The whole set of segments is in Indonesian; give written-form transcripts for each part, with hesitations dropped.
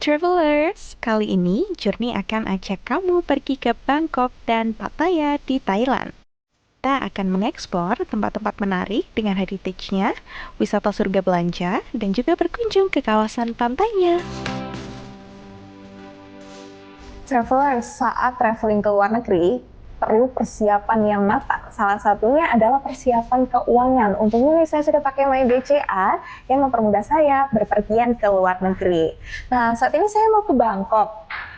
Travelers, kali ini Journey akan ajak kamu pergi ke Bangkok dan Pattaya di Thailand. Kita akan mengeksplor tempat-tempat menarik dengan heritage-nya, wisata surga belanja, dan juga berkunjung ke kawasan pantainya. Travelers, saat traveling ke luar negeri, perlu persiapan yang matang. Salah satunya adalah persiapan keuangan. Untungnya saya sudah pakai MyBCA yang mempermudah saya berpergian ke luar negeri. Nah, saat ini saya mau ke Bangkok.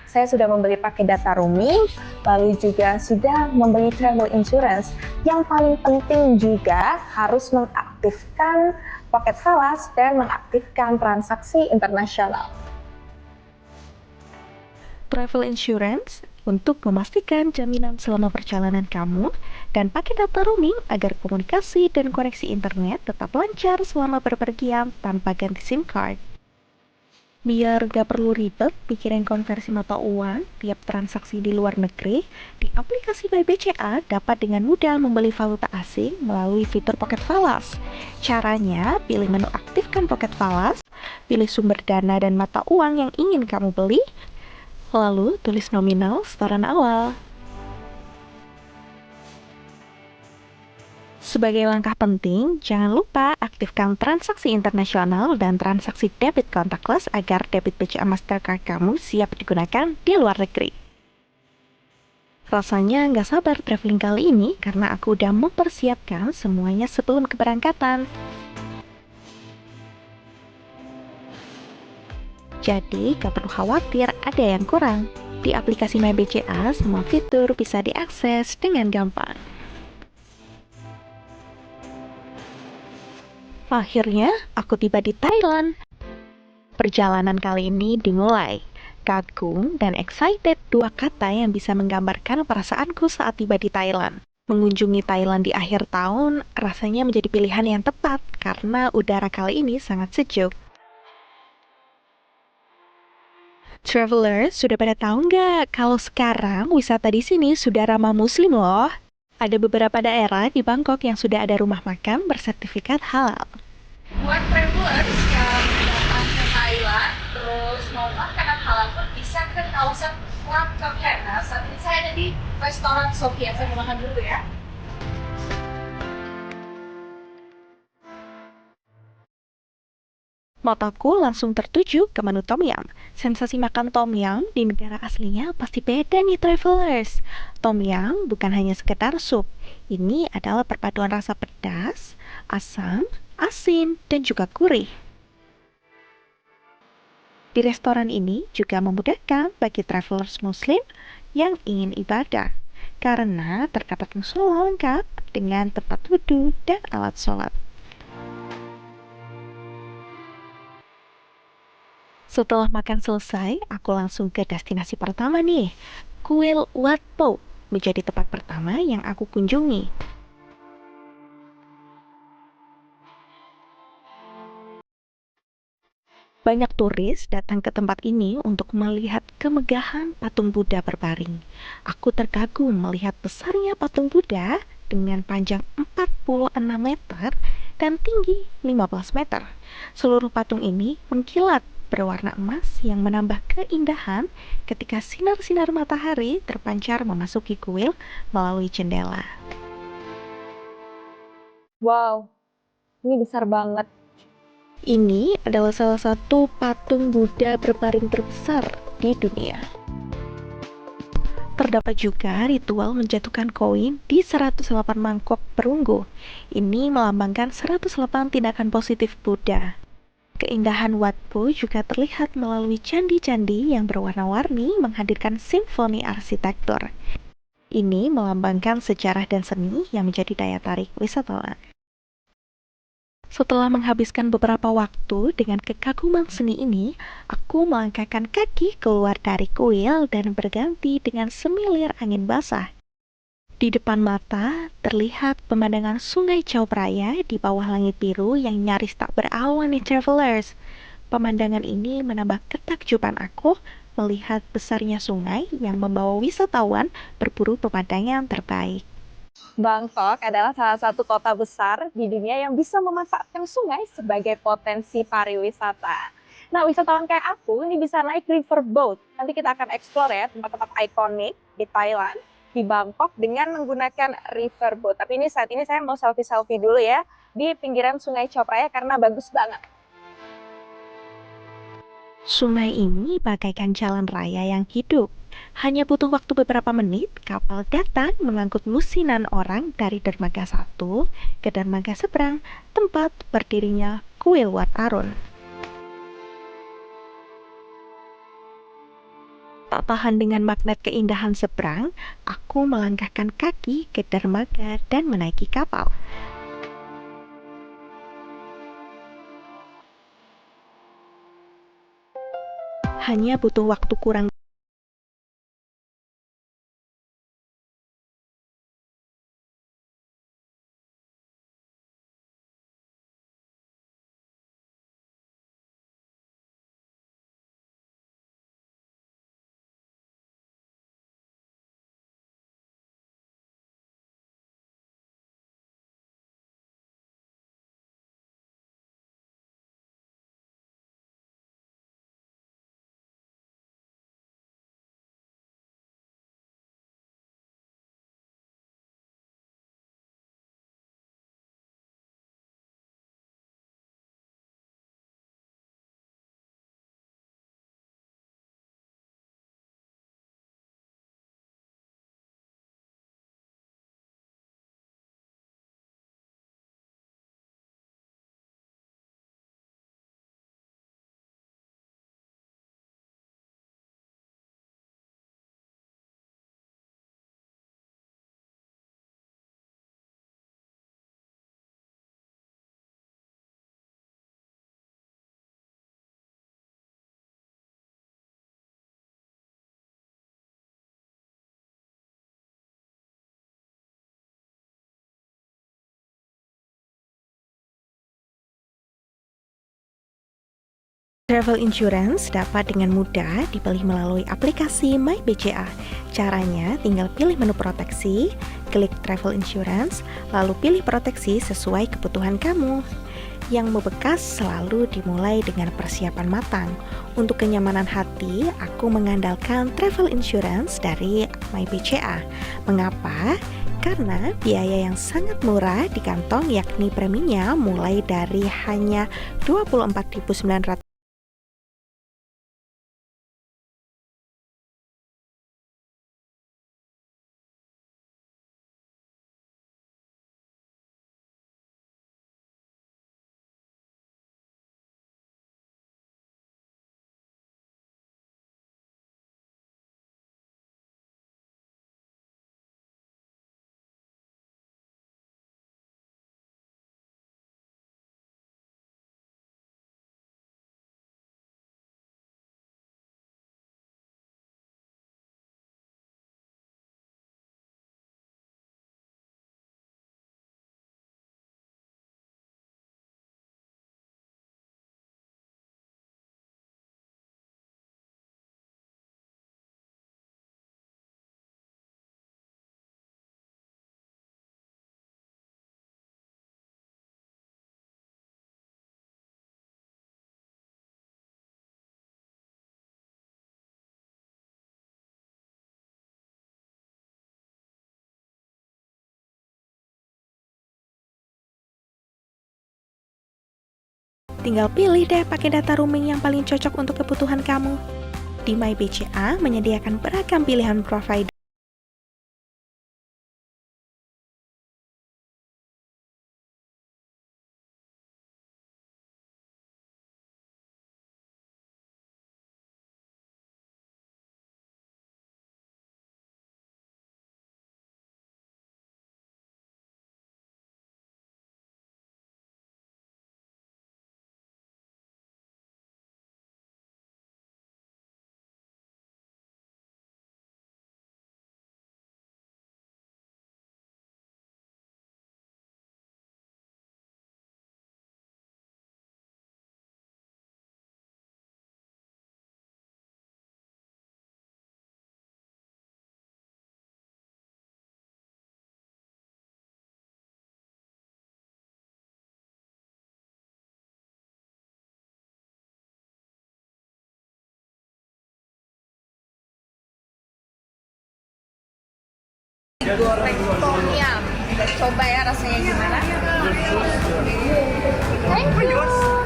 Saya sudah membeli paket data roaming, lalu juga sudah membeli travel insurance. Yang paling penting juga harus mengaktifkan pocket falas dan mengaktifkan transaksi internasional. Travel insurance untuk memastikan jaminan selama perjalanan kamu, dan pakai data roaming agar komunikasi dan koneksi internet tetap lancar selama berpergian tanpa ganti SIM card. Biar gak perlu ribet pikirin konversi mata uang tiap transaksi di luar negeri, di aplikasi MyBCA dapat dengan mudah membeli valuta asing melalui fitur Pocket Falas. Caranya, pilih menu aktifkan Pocket Falas, pilih sumber dana dan mata uang yang ingin kamu beli, lalu tulis nominal setoran awal. Sebagai langkah penting, jangan lupa aktifkan transaksi internasional dan transaksi debit contactless agar debit BCA Mastercard kamu siap digunakan di luar negeri. Rasanya nggak sabar traveling kali ini karena aku udah mempersiapkan semuanya sebelum keberangkatan. Jadi, gak perlu khawatir ada yang kurang. Di aplikasi MyBCA, semua fitur bisa diakses dengan gampang. Akhirnya, aku tiba di Thailand. Perjalanan kali ini dimulai. Kagum dan excited, dua kata yang bisa menggambarkan perasaanku saat tiba di Thailand. Mengunjungi Thailand di akhir tahun rasanya menjadi pilihan yang tepat karena udara kali ini sangat sejuk. Traveler, sudah pada tahu nggak kalau sekarang wisata di sini sudah ramah muslim loh. Ada beberapa daerah di Bangkok yang sudah ada rumah makan bersertifikat halal. Buat travelers yang datang ke Thailand, terus mau makanan halal pun bisa ke kawasan Wat Phet. Nah, saat ini saya ada di restoran Sofia. Saya mau makan dulu ya. Mataku langsung tertuju ke menu Tom Yum. Sensasi makan Tom Yum di negara aslinya pasti beda nih travelers. Tom Yum bukan hanya sekedar sup. Ini adalah perpaduan rasa pedas, asam, asin, dan juga gurih. Di restoran ini juga memudahkan bagi travelers muslim yang ingin ibadah, karena terdapat musola lengkap dengan tempat wudhu dan alat sholat. Setelah makan selesai, aku langsung ke destinasi pertama nih. Kuil Wat Po menjadi tempat pertama yang aku kunjungi. Banyak turis datang ke tempat ini untuk melihat kemegahan patung Buddha berbaring. Aku terkagum melihat besarnya patung Buddha dengan panjang 46 meter dan tinggi 15 meter. Seluruh patung ini mengkilat berwarna emas yang menambah keindahan ketika sinar-sinar matahari terpancar memasuki kuil melalui jendela. Wow, ini besar banget. Ini adalah salah satu patung Buddha berbaring terbesar di dunia. Terdapat juga ritual menjatuhkan koin di 108 mangkok perunggu. Ini melambangkan 108 tindakan positif Buddha. Keindahan Wat Po juga terlihat melalui candi-candi yang berwarna-warni menghadirkan simfoni arsitektur. Ini melambangkan sejarah dan seni yang menjadi daya tarik wisatawan. Setelah menghabiskan beberapa waktu dengan kekaguman seni ini, aku melangkahkan kaki keluar dari kuil dan berganti dengan semilir angin basah. Di depan mata, terlihat pemandangan Sungai Chao Phraya di bawah langit biru yang nyaris tak berawan nih travelers. Pemandangan ini menambah ketakjuban aku melihat besarnya sungai yang membawa wisatawan berburu pemandangan terbaik. Bangkok adalah salah satu kota besar di dunia yang bisa memanfaatkan sungai sebagai potensi pariwisata. Nah, wisatawan kayak aku ini bisa naik riverboat. Nanti kita akan explore ya tempat-tempat ikonik di Thailand, di Bangkok dengan menggunakan riverboat. Tapi ini saat ini saya mau selfie-selfie dulu ya di pinggiran Sungai Chao Phraya karena bagus banget. Sungai ini bagaikan jalan raya yang hidup. Hanya butuh waktu beberapa menit, kapal datang mengangkut lusinan orang dari dermaga satu ke dermaga seberang, tempat berdirinya kuil Wat Arun. Tak tahan dengan magnet keindahan seberang, aku melangkahkan kaki ke dermaga dan menaiki kapal. Hanya butuh waktu kurang travel insurance dapat dengan mudah dibeli melalui aplikasi MyBCA. Caranya tinggal pilih menu proteksi, klik travel insurance, lalu pilih proteksi sesuai kebutuhan kamu. Yang membekas selalu dimulai dengan persiapan matang. Untuk kenyamanan hati, aku mengandalkan travel insurance dari MyBCA. Mengapa? Karena biaya yang sangat murah di kantong, yakni preminya mulai dari hanya 24.900. Tinggal pilih deh pakai data roaming yang paling cocok untuk kebutuhan kamu. Di MyBCA menyediakan beragam pilihan provider goreng tom yum. Kita coba ya rasanya gimana. Thank you.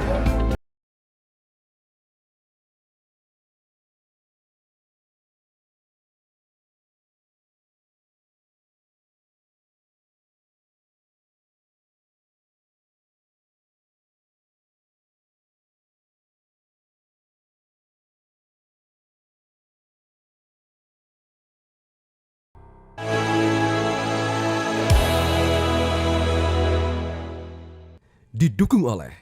Didukung oleh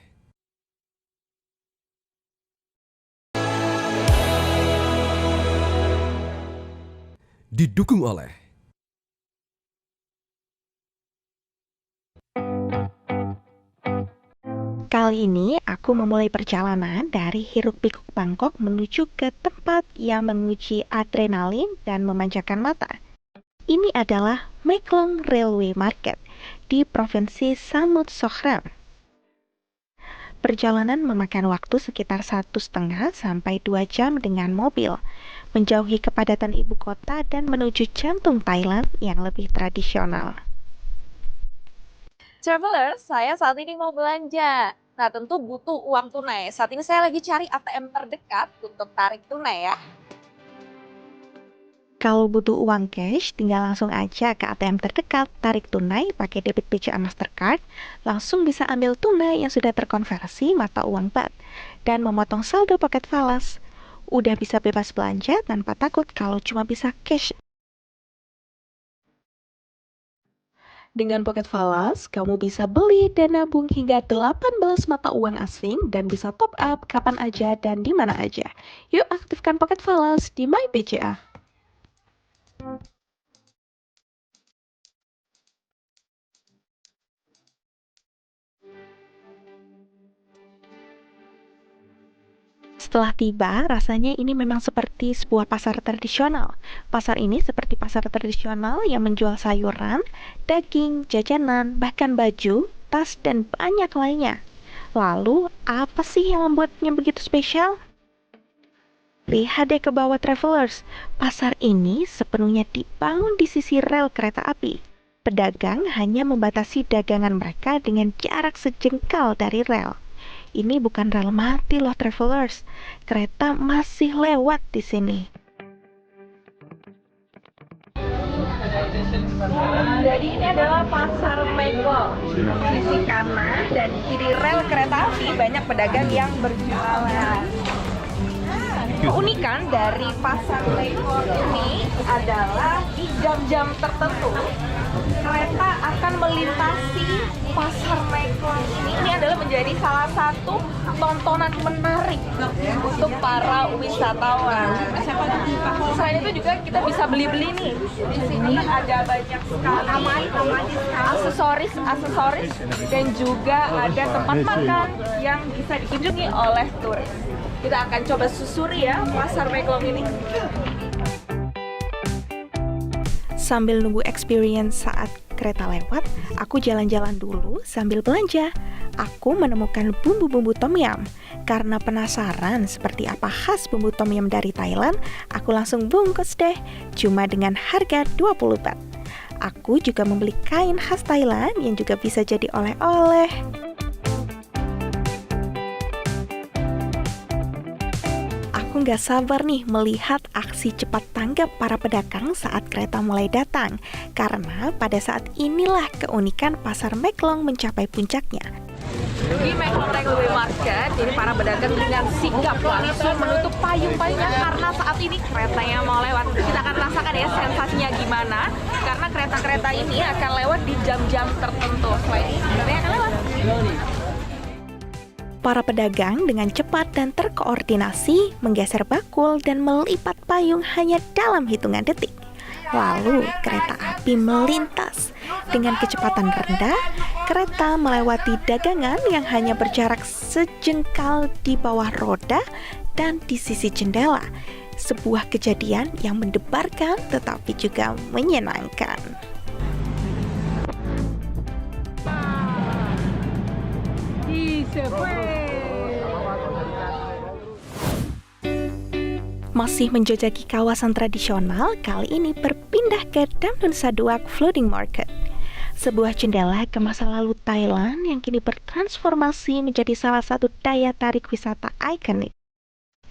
Kali ini aku memulai perjalanan dari hiruk-pikuk Bangkok menuju ke tempat yang menguji adrenalin dan memanjakan mata. Ini adalah Maeklong Railway Market di Provinsi Samut Songkhram. Perjalanan memakan waktu sekitar 1,5 sampai 2 jam dengan mobil, menjauhi kepadatan ibu kota dan menuju jantung Thailand yang lebih tradisional. Traveler, saya saat ini mau belanja. Nah, tentu butuh uang tunai. Saat ini saya lagi cari ATM terdekat untuk tarik tunai ya. Kalau butuh uang cash, tinggal langsung aja ke ATM terdekat, tarik tunai pakai debit BCA Mastercard, langsung bisa ambil tunai yang sudah terkonversi mata uang baht, dan memotong saldo Pocket Falas. Udah bisa bebas belanja tanpa takut kalau cuma bisa cash. Dengan Pocket Falas, kamu bisa beli dan nabung hingga 18 mata uang asing dan bisa top up kapan aja dan di mana aja. Yuk aktifkan Pocket Falas di My BCA. Setelah tiba, rasanya ini memang seperti sebuah pasar tradisional. Pasar ini seperti pasar tradisional yang menjual sayuran, daging, jajanan, bahkan baju, tas, dan banyak lainnya. Lalu, apa sih yang membuatnya begitu spesial? Lihat deh ke bawah travelers, pasar ini sepenuhnya dibangun di sisi rel kereta api. Pedagang hanya membatasi dagangan mereka dengan jarak sejengkal dari rel. Ini bukan rel mati loh travelers, kereta masih lewat di sini. Jadi ini adalah pasar Maeklong. Sisi kanan dan kiri rel kereta api banyak pedagang yang berjualan. Keunikan dari pasar Maeklong ini adalah di jam-jam tertentu kereta akan melintasi pasar Maeklong ini. Ini adalah menjadi salah satu tontonan menarik untuk para wisatawan. Selain itu juga kita bisa beli-beli nih. Di sini ada banyak sekali aksesoris dan juga ada tempat makan yang bisa dikunjungi oleh turis. Kita akan coba susuri ya pasar Maeklong ini. Sambil nunggu experience saat kereta lewat, aku jalan-jalan dulu sambil belanja. Aku menemukan bumbu-bumbu tom yum. Karena penasaran seperti apa khas bumbu tom yum dari Thailand, aku langsung bungkus deh, cuma dengan harga 20 baht. Aku juga membeli kain khas Thailand yang juga bisa jadi oleh-oleh. Aku nggak sabar nih melihat aksi cepat tanggap para pedagang saat kereta mulai datang, karena pada saat inilah keunikan pasar Maeklong mencapai puncaknya. Di Maeklong Railway Market, ini para pedagang dengan sigap langsung menutup payung-payungnya karena saat ini keretanya mau lewat. Kita akan rasakan ya sensasinya gimana, karena kereta-kereta ini akan lewat di jam-jam tertentu. Selain ini, keretanya akan lewat. Para pedagang dengan cepat dan terkoordinasi menggeser bakul dan melipat payung hanya dalam hitungan detik. Lalu kereta api melintas. Dengan kecepatan rendah, kereta melewati dagangan yang hanya berjarak sejengkal di bawah roda dan di sisi jendela. Sebuah kejadian yang mendebarkan tetapi juga menyenangkan. Masih menjajaki kawasan tradisional, kali ini berpindah ke Damdon Saduak Floating Market. Sebuah jendela ke masa lalu Thailand yang kini bertransformasi menjadi salah satu daya tarik wisata ikonik.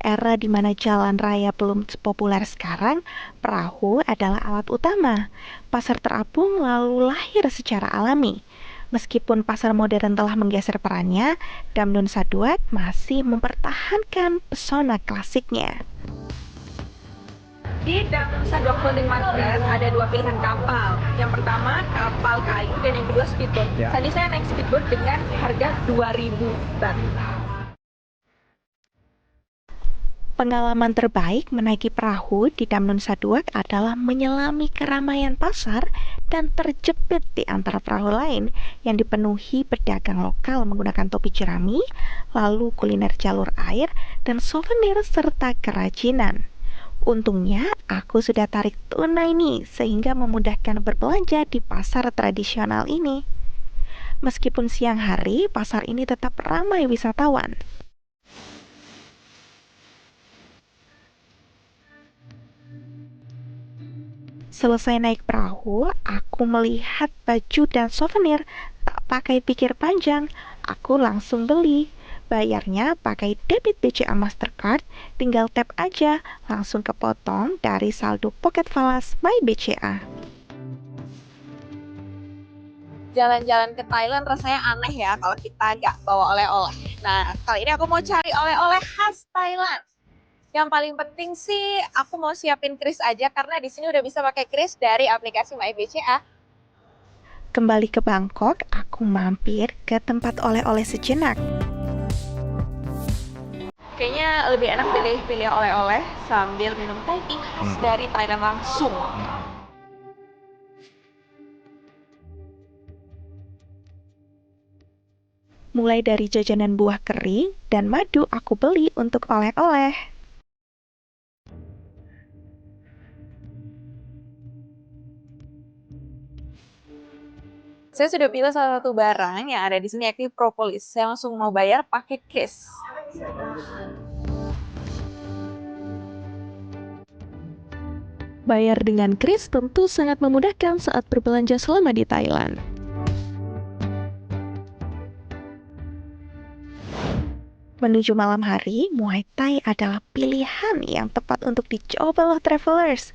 Era di mana jalan raya belum sepopuler sekarang, perahu adalah alat utama. Pasar terapung lalu lahir secara alami. Meskipun pasar modern telah menggeser perannya, Damdon Saduak masih mempertahankan pesona klasiknya. Di Damdon Saduak Floating Market ada dua pilihan kapal. Yang pertama kapal kayu dan yang kedua speedboat. Tadi saya naik speedboat dengan harga 2.000 baht. Pengalaman terbaik menaiki perahu di Damdon Saduak adalah menyelami keramaian pasar dan terjepit di antara perahu lain yang dipenuhi pedagang lokal menggunakan topi jerami, lalu kuliner jalur air, dan souvenir serta kerajinan. Untungnya, aku sudah tarik tunai nih, sehingga memudahkan berbelanja di pasar tradisional ini. Meskipun siang hari, pasar ini tetap ramai wisatawan. Selesai naik perahu, aku melihat baju dan souvenir. Tak pakai pikir panjang, aku langsung beli. Bayarnya pakai debit BCA Mastercard, tinggal tap aja, langsung kepotong dari saldo Pocket Falas My BCA. Jalan-jalan ke Thailand rasanya aneh ya kalau kita nggak bawa oleh-oleh. Nah, kali ini aku mau cari oleh-oleh khas Thailand. Yang paling penting sih aku mau siapin kris aja karena di sini udah bisa pakai kris dari aplikasi MyBCA. Kembali ke Bangkok, aku mampir ke tempat oleh-oleh sejenak. Kayaknya lebih enak pilih oleh-oleh sambil minum Thai tea khas dari Thailand langsung. Mulai dari jajanan buah kering dan madu aku beli untuk oleh-oleh. Saya sudah pilih salah satu barang yang ada di sini yakni propolis. Saya langsung mau bayar pakai kris. Bayar dengan kris tentu sangat memudahkan saat berbelanja selama di Thailand. Menuju malam hari, Muay Thai adalah pilihan yang tepat untuk dicoba loh travelers.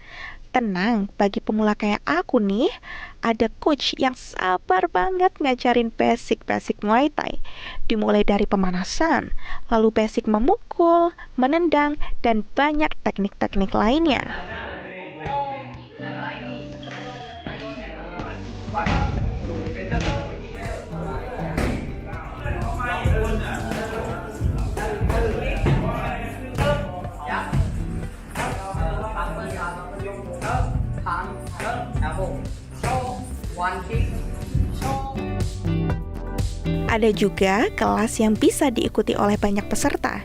Tenang, bagi pemula kayak aku nih, ada coach yang sabar banget ngajarin basic-basic Muay Thai. Dimulai dari pemanasan, lalu basic memukul, menendang, dan banyak teknik-teknik lainnya. Ada juga kelas yang bisa diikuti oleh banyak peserta.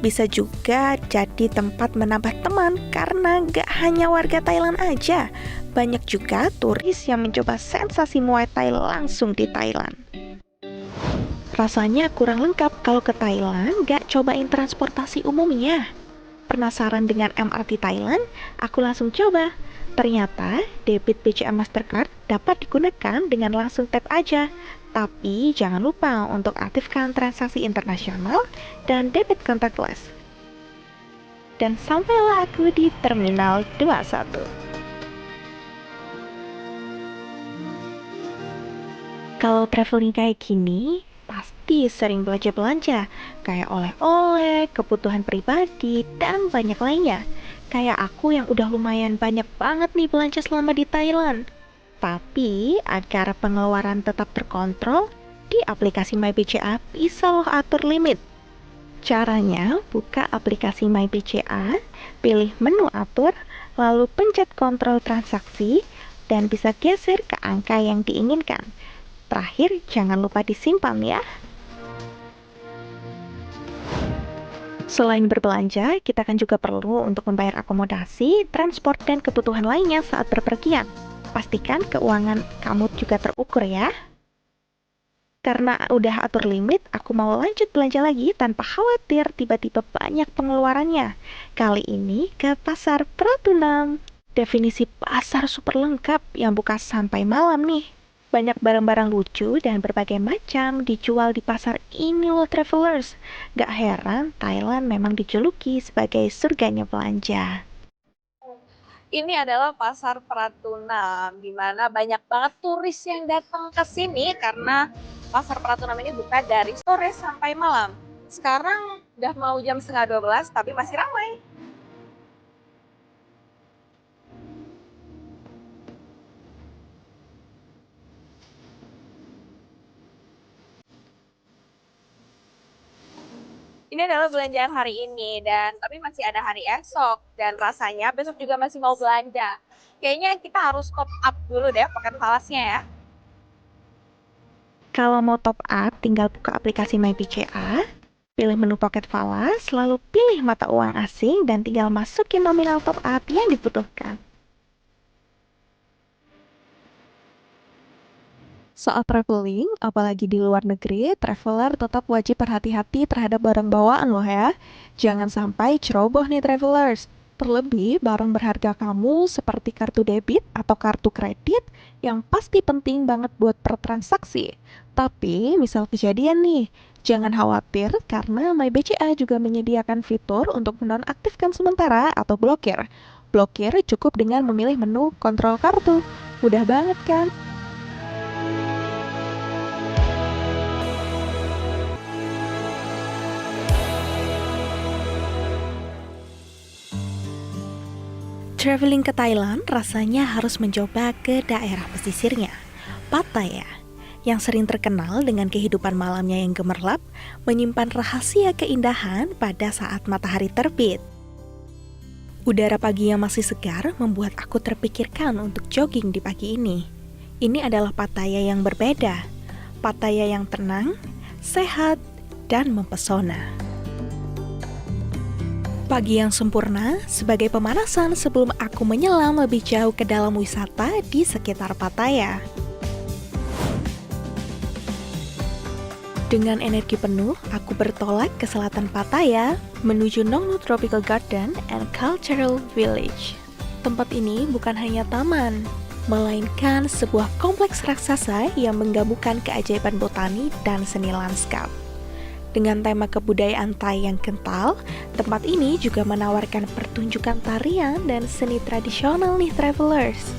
Bisa juga jadi tempat menambah teman karena gak hanya warga Thailand aja. Banyak juga turis yang mencoba sensasi Muay Thai langsung di Thailand. Rasanya kurang lengkap kalau ke Thailand gak cobain transportasi umumnya. Penasaran dengan MRT Thailand? Aku langsung coba. Ternyata debit BCA Mastercard dapat digunakan dengan langsung tap aja. Tapi jangan lupa untuk aktifkan transaksi internasional dan debit contactless. Dan sampailah aku di Terminal 21. Kalau traveling kayak gini, pasti sering belanja-belanja, kayak oleh-oleh, kebutuhan pribadi, dan banyak lainnya. Kayak aku yang udah lumayan banyak banget nih belanja selama di Thailand. Tapi, agar pengeluaran tetap terkontrol, di aplikasi MyBCA bisa loh atur limit. Caranya, buka aplikasi MyBCA, pilih menu atur, lalu pencet kontrol transaksi, dan bisa geser ke angka yang diinginkan. Terakhir, jangan lupa disimpan ya. Selain berbelanja, kita kan juga perlu untuk membayar akomodasi, transport, dan kebutuhan lainnya saat berpergian. Pastikan keuangan kamu juga terukur ya. Karena udah atur limit, aku mau lanjut belanja lagi tanpa khawatir tiba-tiba banyak pengeluarannya. Kali ini ke Pasar Pratunam. Definisi pasar super lengkap yang buka sampai malam nih. Banyak barang-barang lucu dan berbagai macam dijual di pasar ini loh travelers. Gak heran Thailand memang dijuluki sebagai surganya belanja. Ini adalah pasar Pratunam, di mana banyak banget turis yang datang ke sini karena pasar Pratunam ini buka dari sore sampai malam. Sekarang udah mau jam setengah 12, tapi masih ramai. Ini adalah belanjaan hari ini, dan tapi masih ada hari esok, dan rasanya besok juga masih mau belanja. Kayaknya kita harus top up dulu deh pocket falasnya ya. Kalau mau top up, tinggal buka aplikasi MyBCA, pilih menu Pocket Falas, lalu pilih mata uang asing, dan tinggal masukin nominal top up yang dibutuhkan. Saat traveling, apalagi di luar negeri, traveler tetap wajib berhati-hati terhadap barang bawaan loh ya. Jangan sampai ceroboh nih travelers. Terlebih, barang berharga kamu seperti kartu debit atau kartu kredit yang pasti penting banget buat pertransaksi. Tapi, misal kejadian nih, jangan khawatir karena MyBCA juga menyediakan fitur untuk menonaktifkan sementara atau blokir. Blokir cukup dengan memilih menu kontrol kartu. Mudah banget kan? Traveling ke Thailand rasanya harus mencoba ke daerah pesisirnya, Pattaya, yang sering terkenal dengan kehidupan malamnya yang gemerlap, menyimpan rahasia keindahan pada saat matahari terbit. Udara pagi yang masih segar membuat aku terpikirkan untuk jogging di pagi ini. Ini adalah Pattaya yang berbeda, Pattaya yang tenang, sehat, dan mempesona. Pagi yang sempurna sebagai pemanasan sebelum aku menyelam lebih jauh ke dalam wisata di sekitar Pattaya. Dengan energi penuh, aku bertolak ke selatan Pattaya menuju Nongnu Tropical Garden and Cultural Village. Tempat ini bukan hanya taman, melainkan sebuah kompleks raksasa yang menggabungkan keajaiban botani dan seni lanskap. Dengan tema kebudayaan Thai yang kental, tempat ini juga menawarkan pertunjukan tarian dan seni tradisional nih travelers.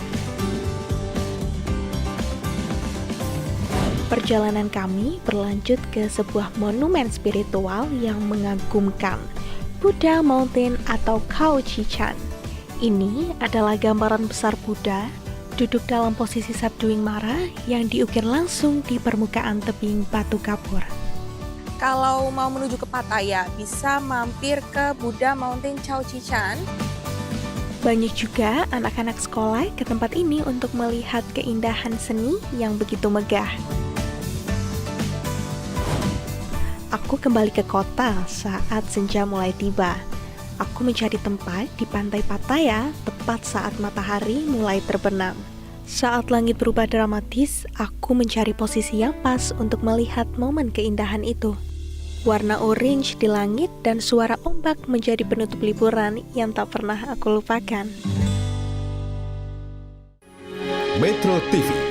Perjalanan kami berlanjut ke sebuah monumen spiritual yang mengagumkan, Buddha Mountain atau Khao Chi Chan. Ini adalah gambaran besar Buddha duduk dalam posisi sabduing mara yang diukir langsung di permukaan tebing batu kapur. Kalau mau menuju ke Pattaya, bisa mampir ke Buddha Mountain Khao Chi Chan. Banyak juga anak-anak sekolah ke tempat ini untuk melihat keindahan seni yang begitu megah. Aku kembali ke kota saat senja mulai tiba. Aku mencari tempat di pantai Pattaya tepat saat matahari mulai terbenam. Saat langit berubah dramatis, aku mencari posisi yang pas untuk melihat momen keindahan itu. Warna orange di langit dan suara ombak menjadi penutup liburan yang tak pernah aku lupakan. Metro TV